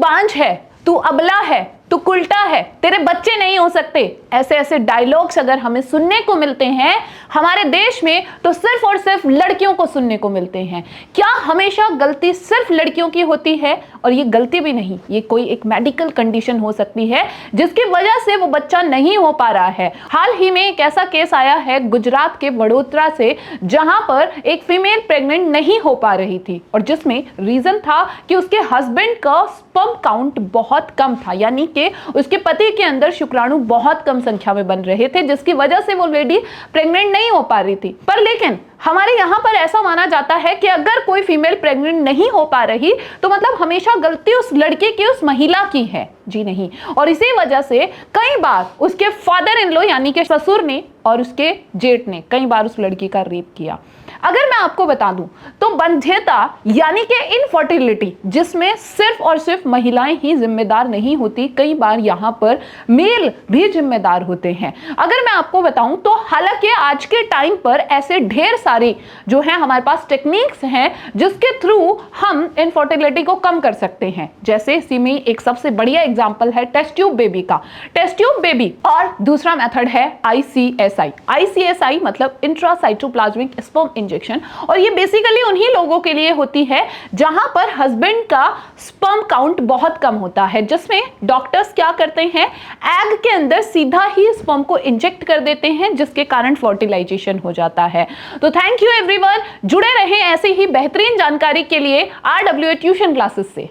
बांझ है, तू अबला है, तू कुल्टा है, तेरे बच्चे नहीं हो सकते, ऐसे ऐसे डायलॉग्स अगर हमें सुनने को मिलते हैं हमारे देश में तो सिर्फ और सिर्फ लड़कियों को सुनने को मिलते हैं। क्या हमेशा गलती सिर्फ लड़कियों की होती है? और ये गलती भी नहीं, ये कोई एक मेडिकल कंडीशन हो सकती है जिसकी वजह से वो बच्चा नहीं हो पा रहा है। हाल ही में एक ऐसा केस आया है गुजरात के वडोदरा से, जहां पर एक फीमेल प्रेग्नेंट नहीं हो पा रही थी और जिसमें रीजन था कि उसके हस्बैंड का स्पर्म काउंट बहुत कम था, यानी कि उसके पति के अंदर शुक्राणु बहुत कम संख्या में बन रहे थे, जिसकी वजह से वो लेडी प्रेग्नेंट नहीं हो पा रही थी। पर लेकिन हमारे यहां पर ऐसा माना जाता है कि अगर कोई फीमेल प्रेग्नेंट नहीं हो पा रही तो मतलब हमेशा गलती उस लड़के की, उस महिला की है। जी नहीं। और इसी वजह से कई बार उसके फादर इन लॉ यानी कि ससुर ने और उसके जेठ ने कई बार उस लड़की का रेप किया। अगर मैं आपको बता दूं तो बंध्यता यानी कि इनफर्टिलिटी, जिसमें सिर्फ और सिर्फ महिलाएं ही जिम्मेदार नहीं होती, कई बार यहां पर मेल भी जिम्मेदार होते हैं। अगर मैं आपको बताऊं तो हालांकि आज के टाइम पर ऐसे ढेर सारे जो है हमारे पास टेक्निक्स हैं जिसके थ्रू हम इनफर्टिलिटी को कम कर सकते हैं। जैसे इसी में एक सबसे बढ़िया एग्जांपल है टेस्ट ट्यूब बेबी का। टेस्ट ट्यूब बेबी और दूसरा मेथड है ICSI। ICSI मतलब इंट्रासाइटोप्लाज्मिक स्पर्म इंजेक्शन, और ये बेसिकली उन्हीं लोगों के लिए होती है जहां पर हस्बैंड का स्पर्म काउंट बहुत कम होता है, जिसमें डॉक्टर्स क्या करते हैं, एग के अंदर सीधा ही स्पर्म को इंजेक्ट कर देते हैं, जिसके कारण फर्टिलाइजेशन हो जाता है। तो थैंक यू एवरीवन, जुड़े रहें ऐसे ही बेहतरीन जानकारी के लिए RWA ट्यूशन क्लासेस से।